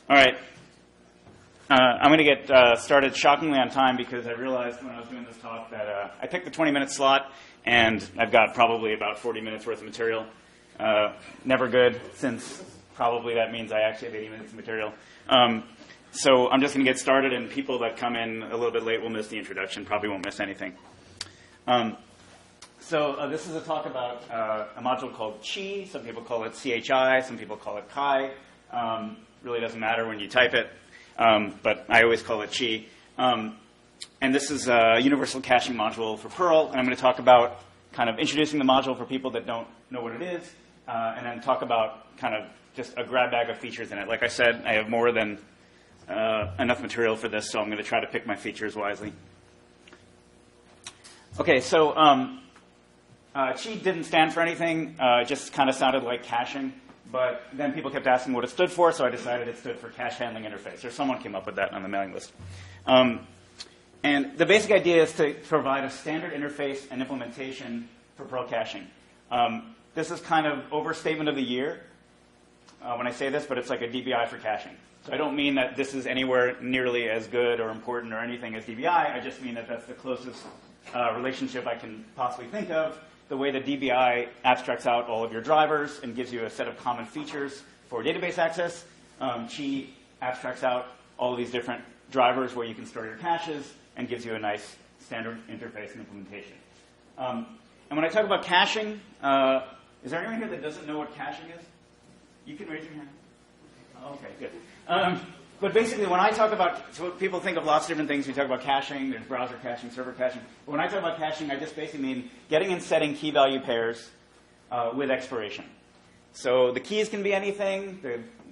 All right. I'm going to get started shockingly on time because I realized when I was doing this talk that I picked the 20-minute slot, and I've got probably about 40 minutes worth of material. Never good, since probably that means I actually have 80 minutes of material. So I'm just going to get started, and people that come in a little bit late will miss the introduction, probably won't miss anything. So this is a talk about a module called Chi. Some people call it CHI. Some people call it Chi. Really doesn't matter when you type it, but I always call it Chi. And this is a universal caching module for Perl. And I'm going to talk about kind of introducing the module for people that don't know what it is, and then talk about kind of just a grab bag of features in it. Like I said, I have more than enough material for this, so I'm going to try to pick my features wisely. Okay, so Chi didn't stand for anything. It just kind of sounded like caching. But then people kept asking what it stood for, so I decided it stood for Cache Handling Interface, or someone came up with that on the mailing list. And the basic idea is to provide a standard interface and implementation for Perl caching. This is kind of overstatement of the year when I say this, but it's like a DBI for caching. So I don't mean that this is anywhere nearly as good or important or anything as DBI. I just mean that that's the closest relationship I can possibly think of. The way that DBI abstracts out all of your drivers and gives you a set of common features for database access, Chi abstracts out all of these different drivers where you can store your caches and gives you a nice standard interface and implementation. And when I talk about caching, is there anyone here that doesn't know what caching is? You can raise your hand. Okay, good. But basically, when I talk about, so people think of lots of different things. We talk about caching, there's browser caching, server caching. But when I talk about caching, I just basically mean getting and setting key value pairs with expiration. So the keys can be anything.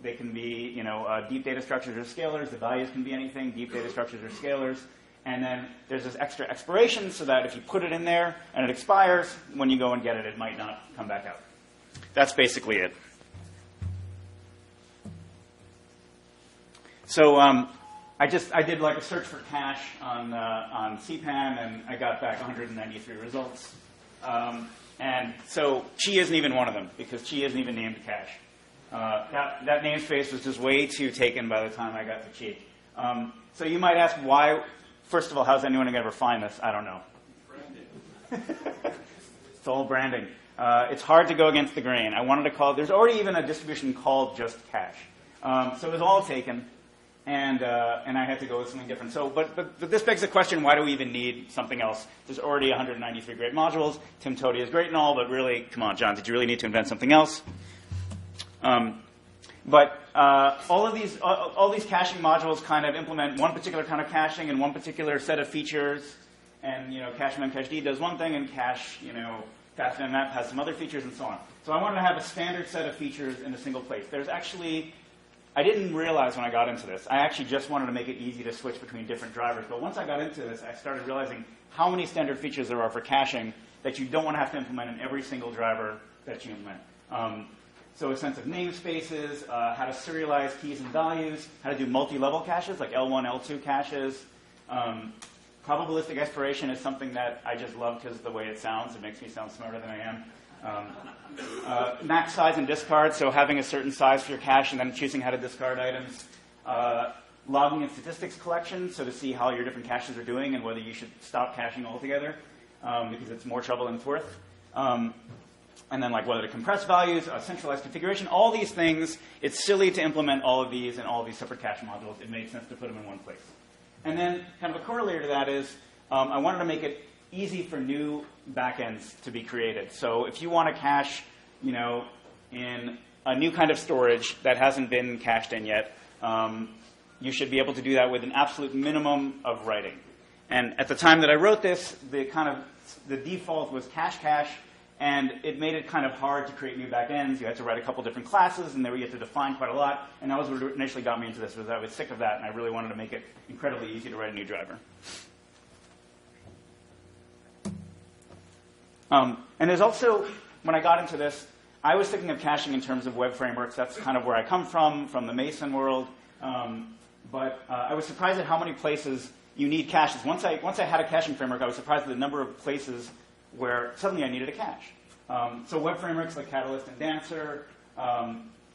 They can be, deep data structures or scalars. The values can be anything, deep data structures or scalars. And then there's this extra expiration so that if you put it in there and it expires, when you go and get it, it might not come back out. That's basically it. So I did like a search for cache on CPAN, and I got back 193 results. And so Chi isn't even one of them, because Chi isn't even named cache. That namespace was just way too taken by the time I got to Chi. So you might ask why. First of all, how's anyone going to ever find this? I don't know. Branding. It's all branding. It's hard to go against the grain. I wanted to call it, there's already even a distribution called just cache. So it was all taken. And I had to go with something different. So, but this begs the question: why do we even need something else? There's already 193 great modules. Tim Toti is great and all, but really, come on, John, did you really need to invent something else? But all these caching modules kind of implement one particular kind of caching and one particular set of features. And cache mem cache d does one thing, and cache fast mem map has some other features, and so on. So I wanted to have a standard set of features in a single place. There's actually, I didn't realize when I got into this, I actually just wanted to make it easy to switch between different drivers. But once I got into this, I started realizing how many standard features there are for caching that you don't want to have to implement in every single driver that you implement. So a sense of namespaces, how to serialize keys and values, how to do multi-level caches, like L1, L2 caches. Probabilistic expiration is something that I just love because of the way it sounds. It makes me sound smarter than I am. Max size and discard, so having a certain size for your cache and then choosing how to discard items. Logging and statistics collection, so to see how your different caches are doing and whether you should stop caching altogether because it's more trouble than it's worth. And then whether to compress values, centralized configuration, all these things. It's silly to implement all of these in all of these separate cache modules. It made sense to put them in one place. And then kind of a corollary to that is I wanted to make it easy for new backends to be created. So if you want to cache, in a new kind of storage that hasn't been cached in yet, you should be able to do that with an absolute minimum of writing. And at the time that I wrote this, the default was cache, and it made it kind of hard to create new backends. You had to write a couple different classes, and there you had to define quite a lot. And that was what initially got me into this, was I was sick of that, and I really wanted to make it incredibly easy to write a new driver. And there's also, when I got into this, I was thinking of caching in terms of web frameworks. That's kind of where I come from the Mason world. But I was surprised at how many places you need caches. Once I had a caching framework, I was surprised at the number of places where suddenly I needed a cache. So web frameworks like Catalyst and Dancer,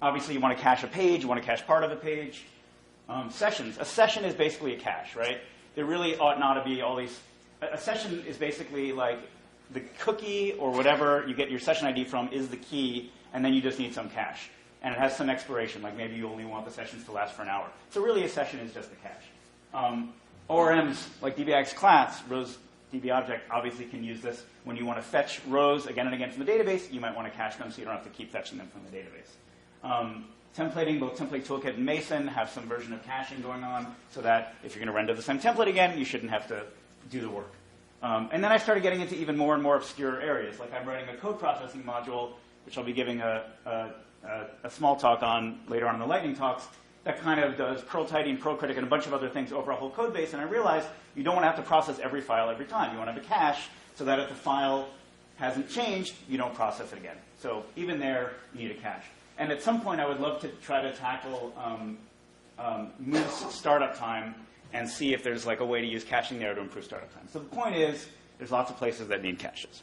obviously you want to cache a page, you want to cache part of a page. Sessions. A session is basically a cache, right? There really ought not to be all these. A session is basically like the cookie or whatever you get your session ID from is the key, and then you just need some cache. And it has some expiration, like maybe you only want the sessions to last for an hour. So really a session is just a cache. ORMs, like DBX class, rows DB object, obviously can use this. When you want to fetch rows again and again from the database, you might want to cache them so you don't have to keep fetching them from the database. Templating, both Template Toolkit and Mason have some version of caching going on so that if you're going to render the same template again, you shouldn't have to do the work. And then I started getting into even more and more obscure areas. Like I'm writing a code processing module, which I'll be giving a small talk on later on in the lightning talks, that kind of does Perl tidying, Perl critic, and a bunch of other things over a whole code base. And I realized you don't want to have to process every file every time. You want to have a cache so that if the file hasn't changed, you don't process it again. So even there, you need a cache. And at some point, I would love to try to tackle Moose startup time and see if there's like a way to use caching there to improve startup time. So the point is, there's lots of places that need caches.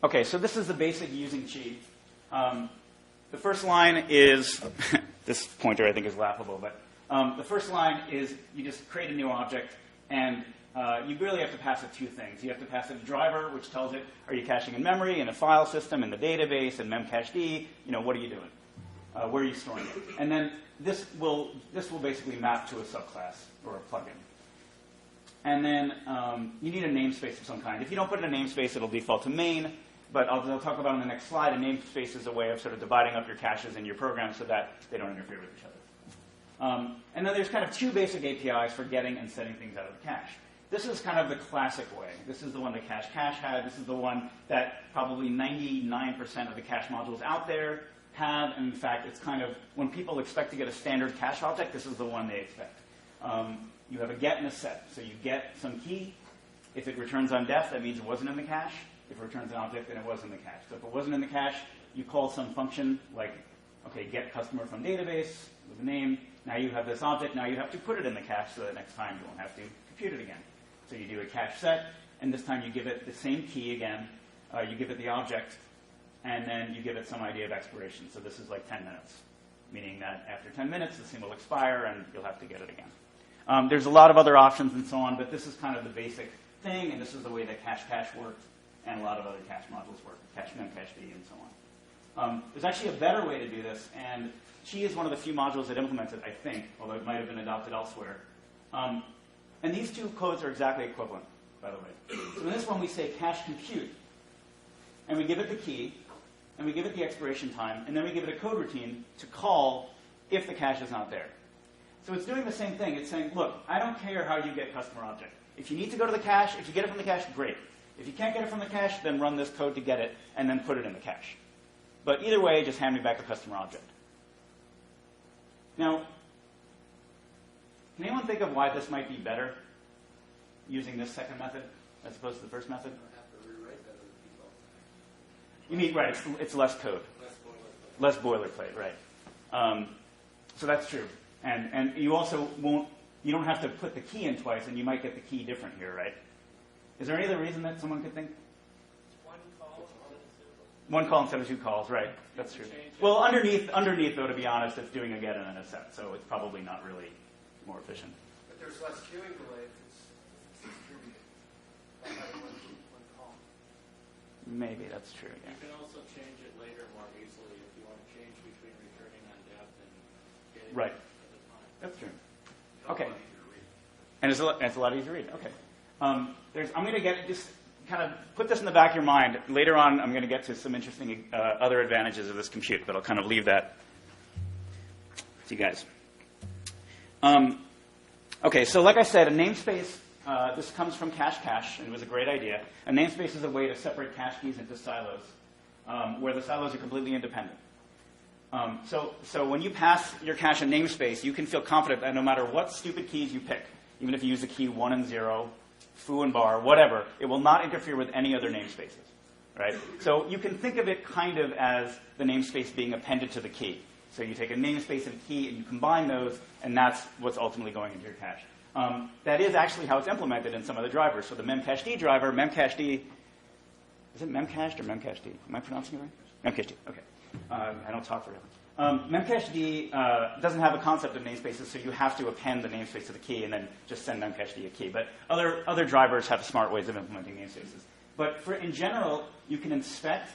Okay, so this is the basic using Chi. The first line is, this pointer I think is laughable, but the first line is you just create a new object, and you really have to pass it two things. You have to pass it a driver, which tells it, are you caching in memory, in a file system, in the database, in memcached? What are you doing? Where are you storing it? And then this will basically map to a subclass or a plugin. And then you need a namespace of some kind. If you don't put in a namespace, it'll default to main. But I'll talk about in the next slide, a namespace is a way of sort of dividing up your caches in your program so that they don't interfere with each other. And then there's kind of two basic APIs for getting and setting things out of the cache. This is kind of the classic way. This is the one that Cache had. This is the one that probably 99% of the cache modules out there have. And in fact, it's kind of, when people expect to get a standard cache object, this is the one they expect. You have a get and a set. So you get some key. If it returns undef, that means it wasn't in the cache. If it returns an object, then it was in the cache. So if it wasn't in the cache, you call some function like, okay, get customer from database with a name. Now you have this object. Now you have to put it in the cache so that next time you won't have to compute it again. So you do a cache set, and this time you give it the same key again. You give it the object, and then you give it some idea of expiration. So this is like 10 minutes, meaning that after 10 minutes, this thing will expire, and you'll have to get it again. There's a lot of other options and so on, but this is kind of the basic thing, and this is the way that cache works, and a lot of other cache modules work, cache memcached, and so on. There's actually a better way to do this, and Chi is one of the few modules that implements it, I think, although it might have been adopted elsewhere. And these two codes are exactly equivalent, by the way. So in this one, we say cache compute, and we give it the key, and we give it the expiration time, and then we give it a code routine to call if the cache is not there. So it's doing the same thing. It's saying, look, I don't care how you get customer object. If you need to go to the cache, if you get it from the cache, great. If you can't get it from the cache, then run this code to get it, and then put it in the cache. But either way, just hand me back a customer object. Now, can anyone think of why this might be better using this second method as opposed to the first method? You mean, right, it's less code. Less boilerplate, right. So that's true. And you also you don't have to put the key in twice, and you might get the key different here, right? Is there any other reason that someone could think? One call instead of two calls, right. That's true. Well, underneath, though, to be honest, it's doing a get and a set, so it's probably not really more efficient. But there's less queuing delay if it's distributed. By having one call. Maybe that's true, yeah. You can also change it later more easily if you want to change between returning on def and getting right. it at the time. That's true. Okay. And it's a lot easier to read. Okay. I'm going to just kind of put this in the back of your mind. Later on, I'm going to get to some interesting other advantages of this compute, but I'll kind of leave that to you guys. Okay, so like I said, a namespace, this comes from cache, and it was a great idea. A namespace is a way to separate cache keys into silos, where the silos are completely independent. So when you pass your cache a namespace, you can feel confident that no matter what stupid keys you pick, even if you use the key 1 and 0, foo and bar, whatever, it will not interfere with any other namespaces, right? So you can think of it kind of as the namespace being appended to the key. So you take a namespace and a key, and you combine those, and that's what's ultimately going into your cache. That is actually how it's implemented in some of the drivers. So the memcached driver, memcached, is it memcached or memcached? Am I pronouncing it right? Memcached, okay. I don't talk very Memcached doesn't have a concept of namespaces, so you have to append the namespace to the key and then just send Memcached a key. But other drivers have smart ways of implementing namespaces. But in general, you can inspect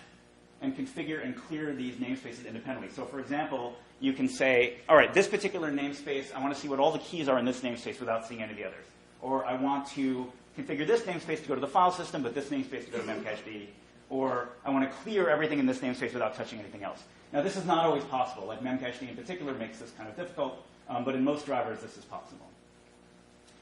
and configure and clear these namespaces independently. So for example, you can say, all right, this particular namespace, I want to see what all the keys are in this namespace without seeing any of the others. Or I want to configure this namespace to go to the file system, but this namespace to go to Memcached. Or I want to clear everything in this namespace without touching anything else. Now, this is not always possible. Like Memcached in particular makes this kind of difficult, but in most drivers, this is possible.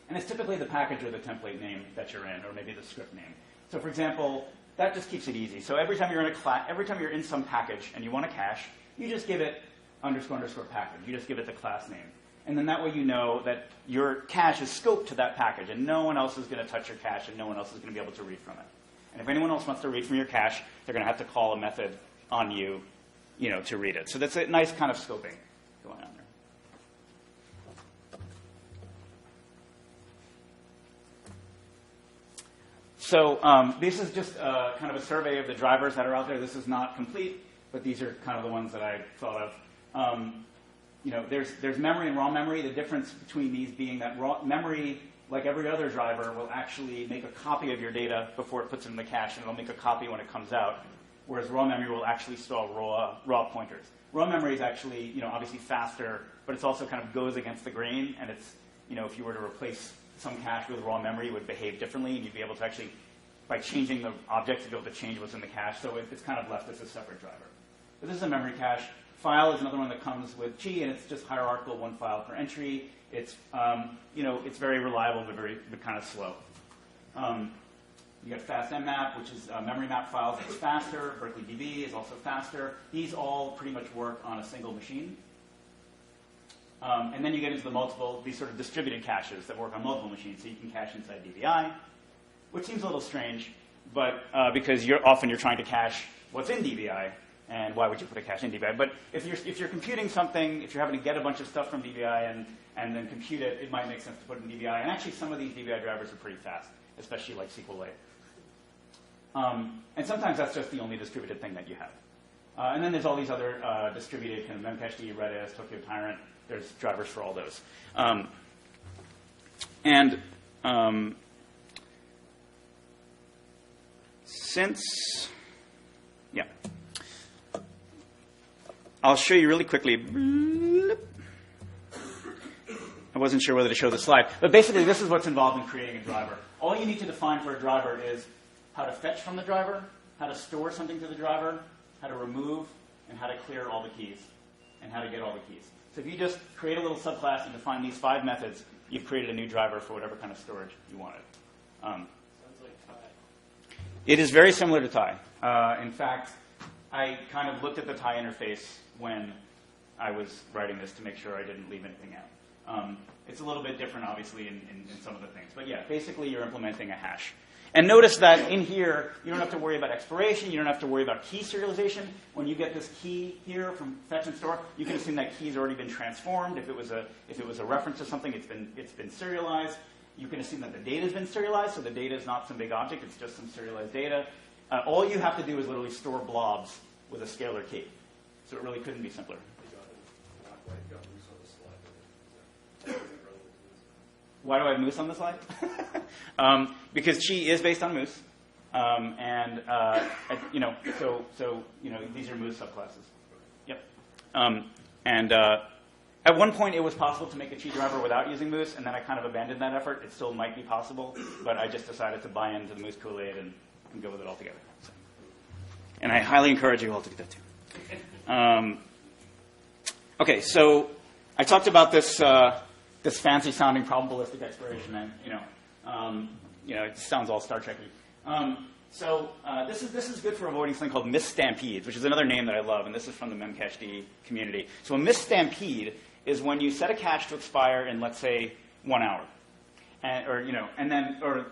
And it's typically the package or the template name that you're in, or maybe the script name. So for example, that just keeps it easy. So every time you're in every time you're in some package and you want to cache, you just give it __ package. You just give it the class name. And then that way you know that your cache is scoped to that package, and no one else is going to touch your cache, and no one else is going to be able to read from it. And if anyone else wants to read from your cache, they're going to have to call a method on you, to read it. So that's a nice kind of scoping going on there. So this is just kind of a survey of the drivers that are out there. This is not complete, but these are kind of the ones that I thought of. There's memory and raw memory. The difference between these being that raw memory, like every other driver, will actually make a copy of your data before it puts it in the cache, and it'll make a copy when it comes out. Whereas raw memory will actually store raw pointers. Raw memory is actually, obviously faster, but it's also kind of goes against the grain, and it's, if you were to replace some cache with raw memory, it would behave differently, and you'd be able to actually, by changing the object, to be able to change what's in the cache. So it's kind of left as a separate driver. But this is a memory cache. File is another one that comes with Chi, and it's just hierarchical, one file per entry. It's, it's very reliable, but kind of slow. You got fast mmap, which is memory map files. It's faster. Berkeley DB is also faster. These all pretty much work on a single machine. And then you get into these sort of distributed caches that work on multiple machines. So you can cache inside DBI, which seems a little strange, but because you're trying to cache what's in DBI, and why would you put a cache in DBI? But if you're computing something, if you're having to get a bunch of stuff from DBI and then compute it, it might make sense to put it in DBI. And actually, some of these DBI drivers are pretty fast, especially like SQLite. And sometimes that's just the only distributed thing that you have. And then there's all these other distributed kind of Memcached, Redis, Tokyo Tyrant. There's drivers for all those. I'll show you really quickly. I wasn't sure whether to show the slide. But basically, this is what's involved in creating a driver. All you need to define for a driver is how to fetch from the driver, how to store something to the driver, how to remove, and how to clear all the keys, and how to get all the keys. So if you just create a little subclass and define these 5 methods, you've created a new driver for whatever kind of storage you wanted. Sounds like Thai. It is very similar to Thai. In fact, I kind of looked at the Thai interface when I was writing this to make sure I didn't leave anything out. It's a little bit different, obviously, in some of the things. But yeah, basically you're implementing a hash. And notice that in here, you don't have to worry about expiration. You don't have to worry about key serialization. When you get this key here from fetch and store, you can assume that key's already been transformed. If it was a reference to something, it's been serialized. You can assume that the data's been serialized, so the data is not some big object. It's just some serialized data. All you have to do is literally store blobs with a scalar key. So it really couldn't be simpler. Why do I have Moose on the slide? Because Chi is based on Moose, these are Moose subclasses. Yep. At one point, it was possible to make a Chi driver without using Moose, and then I kind of abandoned that effort. It still might be possible, but I just decided to buy into the Moose Kool-Aid and go with it altogether. So. And I highly encourage you all to do that too. Okay, so I talked about this fancy-sounding probabilistic expiration, and it sounds all Star Trek-y. This is good for avoiding something called misstampedes, which is another name that I love, and this is from the Memcached community. So a misstampede is when you set a cache to expire in, let's say, 1 hour, or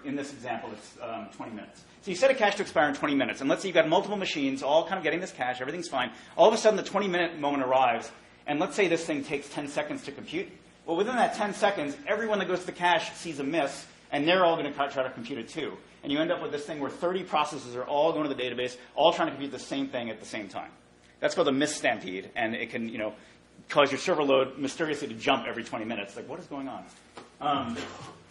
in this example, it's 20 minutes. So you set a cache to expire in 20 minutes, and let's say you've got multiple machines all kind of getting this cache, everything's fine. All of a sudden, the 20-minute moment arrives, and let's say this thing takes 10 seconds to compute. Well, within that 10 seconds, everyone that goes to the cache sees a miss, and they're all going to try to compute it too. And you end up with this thing where 30 processes are all going to the database, all trying to compute the same thing at the same time. That's called a miss stampede, and it can, cause your server load mysteriously to jump every 20 minutes. Like, what is going on?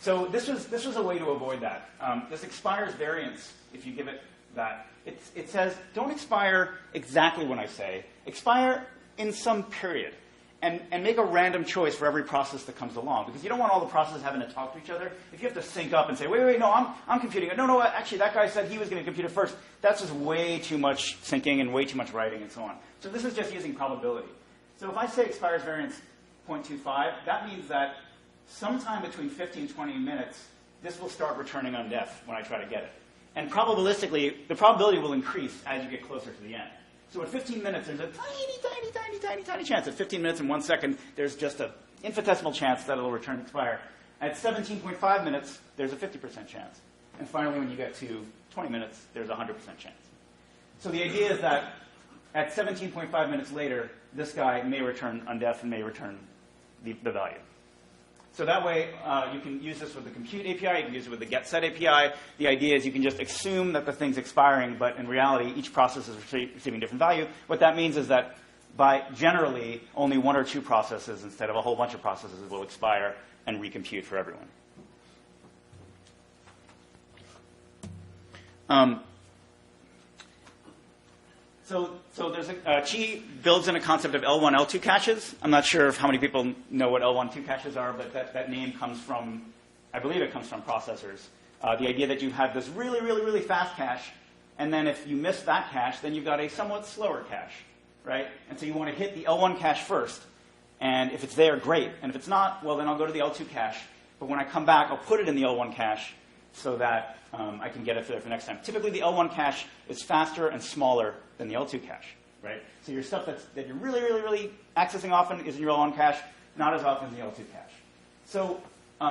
So this was a way to avoid that. This expires variance, if you give it that. It says, don't expire exactly when I say. Expire in some period. And make a random choice for every process that comes along. Because you don't want all the processes having to talk to each other. If you have to sync up and say, wait, no, I'm computing it. No, actually, that guy said he was going to compute it first. That's just way too much syncing and way too much writing and so on. So this is just using probability. So if I say expires variance 0.25, that means that sometime between 15 and 20 minutes, this will start returning on def when I try to get it. And probabilistically, the probability will increase as you get closer to the end. So at 15 minutes, there's a tiny chance. At 15 minutes and 1 second, there's just an infinitesimal chance that it'll return expire. At 17.5 minutes, there's a 50% chance. And finally, when you get to 20 minutes, there's a 100% chance. So the idea is that at 17.5 minutes later, this guy may return undef and may return the value. So that way, you can use this with the compute API. You can use it with the getSet API. The idea is you can just assume that the thing's expiring, but in reality, each process is receiving different value. What that means is that by generally, only 1 or 2 processes instead of a whole bunch of processes will expire and recompute for everyone. So there's Qi builds in a concept of L1, L2 caches. I'm not sure how many people know what L1, 2 caches are, but that name comes from, I believe it comes from processors. The idea that you have this really fast cache, and then if you miss that cache, then you've got a somewhat slower cache, right? And so you want to hit the L1 cache first, and if it's there, great. And if it's not, well, then I'll go to the L2 cache. But when I come back, I'll put it in the L1 cache so that I can get it there for next time. Typically, the L1 cache is faster and smaller than the L2 cache, right? So your stuff that you're really accessing often is in your L1 cache, not as often in the L2 cache. So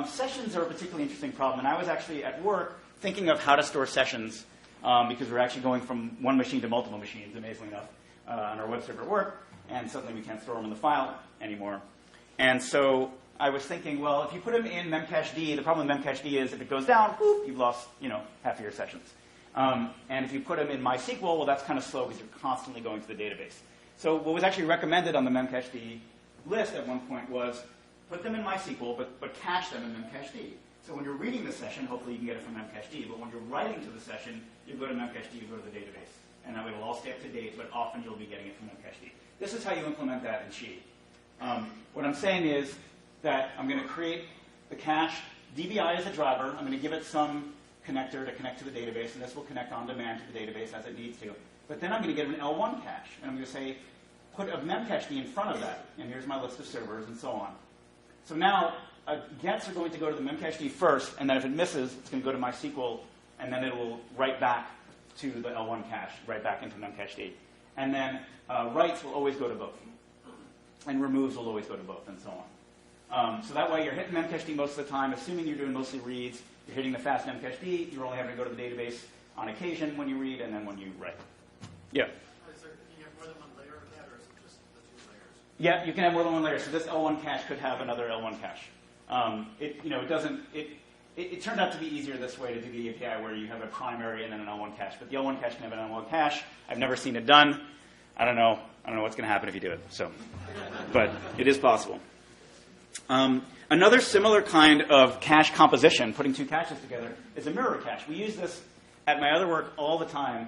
sessions are a particularly interesting problem. And I was actually at work thinking of how to store sessions because we're actually going from one machine to multiple machines, amazingly enough, on our web server at work. And suddenly we can't store them in the file anymore. And so I was thinking, well, if you put them in memcached, the problem with memcached is if it goes down, whoop, you've lost, half of your sessions. And if you put them in MySQL, well, that's kind of slow because you're constantly going to the database. So what was actually recommended on the memcached list at one point was put them in MySQL, but cache them in memcached. So when you're reading the session, hopefully you can get it from memcached. But when you're writing to the session, you go to memcached, you go to the database. And that way it'll all stay up to date, but often you'll be getting it from memcached. This is how you implement that in Qi. What I'm saying is that I'm going to create the cache. DBI as a driver. I'm going to give it some connector to connect to the database, and this will connect on demand to the database as it needs to. But then I'm going to get an L1 cache, and I'm going to say, put a memcached in front of that, and here's my list of servers, and so on. So now, gets are going to go to the memcached first, and then if it misses, it's going to go to MySQL, and then it will write back to the L1 cache, right back into memcached. And then writes will always go to both, and removes will always go to both, and so on. So that way, you're hitting memcached most of the time, assuming you're doing mostly reads. You're hitting the fast memcached. You're only having to go to the database on occasion when you read and then when you write. Yeah? Can you have more than one layer of that, or is it just the 2 layers? Yeah, you can have more than one layer. So this L1 cache could have another L1 cache. It turned out to be easier this way to do the API where you have a primary and then an L1 cache. But the L1 cache can have an L1 cache. I've never seen it done. I don't know what's going to happen if you do it. So, but it is possible. Another similar kind of cache composition, putting 2 caches together, is a mirror cache. We use this at my other work all the time.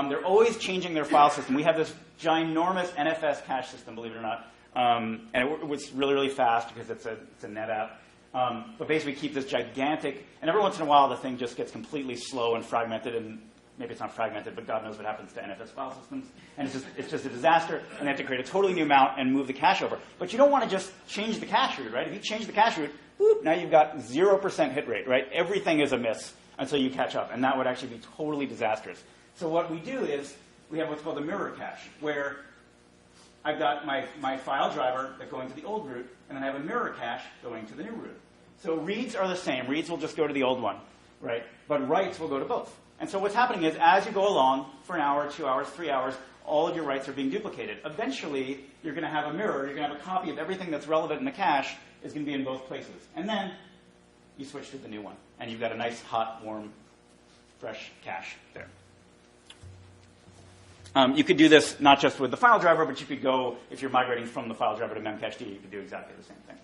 They're always changing their file system. We have this ginormous NFS cache system, believe it or not. And it was really fast because it's a NetApp. But basically keep this gigantic, and every once in a while the thing just gets completely slow and fragmented, and maybe it's not fragmented, but God knows what happens to NFS file systems. And it's just a disaster, and they have to create a totally new mount and move the cache over. But you don't want to just change the cache route, right? If you change the cache route, whoop, now you've got 0% hit rate, right? Everything is a miss until you catch up, and that would actually be totally disastrous. So what we do is we have what's called a mirror cache, where I've got my file driver that going to the old route, and then I have a mirror cache going to the new route. So reads are the same. Reads will just go to the old one, right? But writes will go to both. And so what's happening is as you go along for an hour, 2 hours, 3 hours, all of your writes are being duplicated. Eventually, you're going to have a mirror. You're going to have a copy of everything that's relevant in the cache is going to be in both places. And then you switch to the new one. And you've got a nice, hot, warm, fresh cache there. You could do this not just with the file driver, but you could go, if you're migrating from the file driver to memcached, you could do exactly the same thing.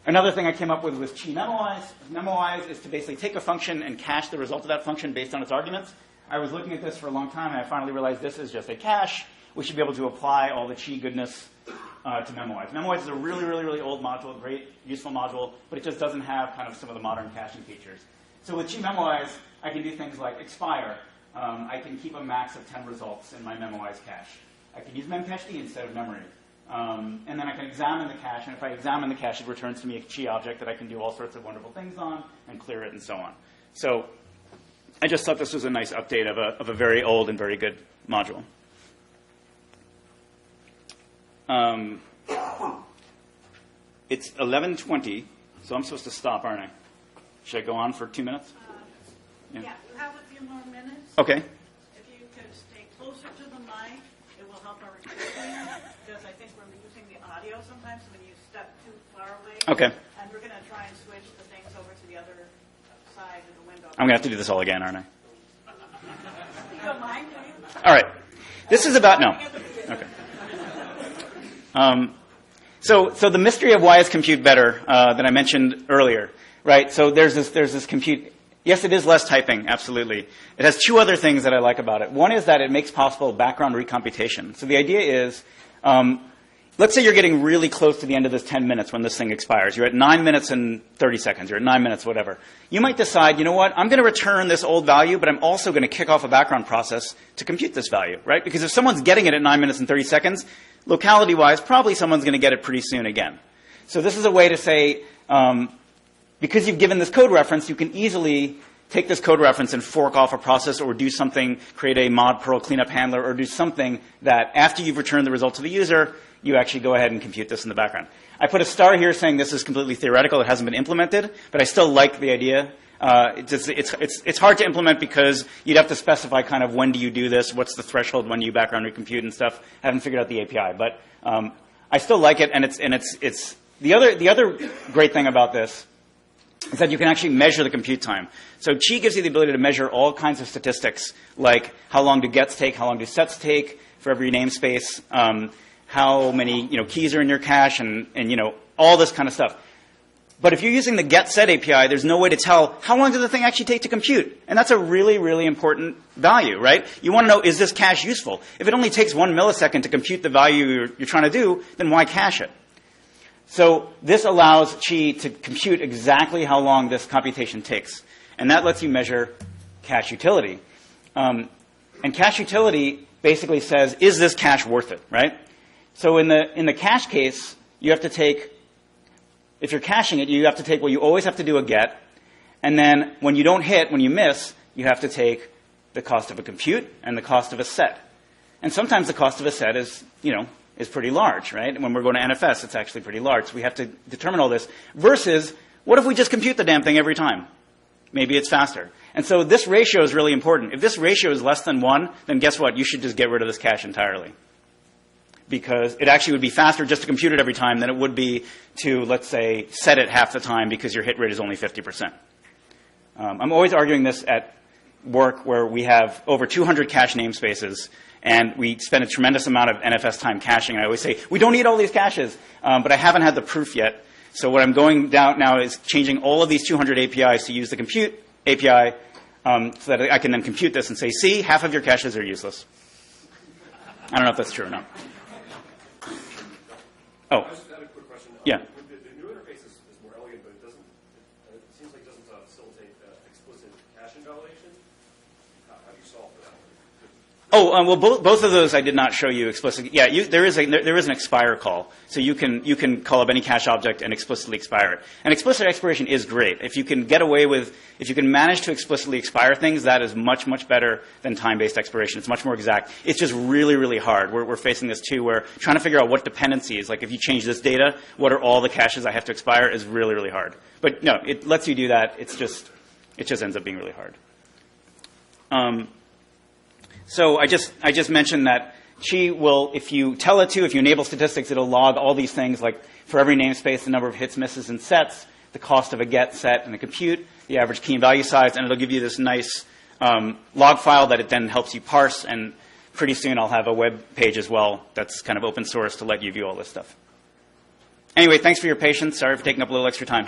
Another thing I came up with was chi Memoize. Memoize is to basically take a function and cache the result of that function based on its arguments. I was looking at this for a long time, and I finally realized this is just a cache. We should be able to apply all the chi goodness to Memoize. Memoize is a really, really, really old module, great, useful module, but it just doesn't have kind of some of the modern caching features. So with chi Memoize, I can do things like expire. I can keep a max of 10 results in my Memoize cache. I can use memcached instead of memory. And then I can examine the cache, and if I examine the cache, it returns to me a chi object that I can do all sorts of wonderful things on and clear it and so on. So I just thought this was a nice update of a very old and very good module. It's 11:20, so I'm supposed to stop, aren't I? Should I go on for 2 minutes? Yeah, you have a few more minutes. Okay. If you could stay closer to the mic, it will help our recording, because I think we're using the audio sometimes when you step too far away. Okay. And we're going to try and switch the things over to the other side of the window. I'm going to have to do this all again, aren't I? You don't mind, do you? All right. This is about, no. Okay. So the mystery of why is compute better that I mentioned earlier, right? So there's this compute. Yes, it is less typing, absolutely. It has two other things that I like about it. One is that it makes possible background recomputation. So the idea is, let's say you're getting really close to the end of this 10 minutes when this thing expires. You're at 9 minutes and 30 seconds. You're at 9 minutes, whatever. You might decide, you know what, I'm going to return this old value, but I'm also going to kick off a background process to compute this value, right? Because if someone's getting it at 9 minutes and 30 seconds, locality-wise, probably someone's going to get it pretty soon again. So this is a way to say, because you've given this code reference, you can easily take this code reference and fork off a process or do something, create a mod Perl cleanup handler, or do something that after you've returned the result to the user, you actually go ahead and compute this in the background. I put a star here saying this is completely theoretical. It hasn't been implemented, but I still like the idea. It's hard to implement because you'd have to specify kind of when do you do this, what's the threshold when you background recompute and stuff. I haven't figured out the API, but I still like it, and it's the other great thing about this is that you can actually measure the compute time. So Chi gives you the ability to measure all kinds of statistics, like how long do gets take, how long do sets take for every namespace, how many keys are in your cache, and all this kind of stuff. But if you're using the getSet API, there's no way to tell how long does the thing actually take to compute. And that's a really, really important value, right? You want to know, is this cache useful? If it only takes 1 millisecond to compute the value you're trying to do, then why cache it? So this allows Chi to compute exactly how long this computation takes. And that lets you measure cache utility. And cache utility basically says, is this cache worth it, right? So in the cache case, you have to take, if you're caching it, you have to take, well, you always have to do a get. And then when you don't hit, when you miss, you have to take the cost of a compute and the cost of a set. And sometimes the cost of a set is pretty large, right? And when we're going to NFS, it's actually pretty large. So we have to determine all this. Versus, what if we just compute the damn thing every time? Maybe it's faster. And so this ratio is really important. If this ratio is less than 1, then guess what? You should just get rid of this cache entirely. Because it actually would be faster just to compute it every time than it would be to, let's say, set it half the time because your hit rate is only 50%. I'm always arguing this at work where we have over 200 cache namespaces, and we spend a tremendous amount of NFS time caching. And I always say, we don't need all these caches, but I haven't had the proof yet. So what I'm going down now is changing all of these 200 APIs to use the compute API so that I can then compute this and say, see, half of your caches are useless. I don't know if that's true or not. Oh. I just had a quick question. Yeah. The new interface is more elegant, but it seems like it doesn't facilitate explicit cache invalidation. How do you solve for that? Oh, well, both of those I did not show you explicitly. Yeah, there is an expire call, so you can call up any cache object and explicitly expire it. And explicit expiration is great. If you can manage to explicitly expire things, that is much, much better than time-based expiration. It's much more exact. It's just really, really hard. We're facing this too, where trying to figure out what dependencies, like if you change this data, what are all the caches I have to expire, is really, really hard. But no, it lets you do that. It just ends up being really hard. So I just mentioned that Chi will, if you enable statistics, it'll log all these things, like for every namespace, the number of hits, misses, and sets, the cost of a get, set, and the compute, the average key and value size, and it'll give you this nice log file that it then helps you parse. And pretty soon I'll have a web page as well that's kind of open source to let you view all this stuff. Anyway, thanks for your patience. Sorry for taking up a little extra time.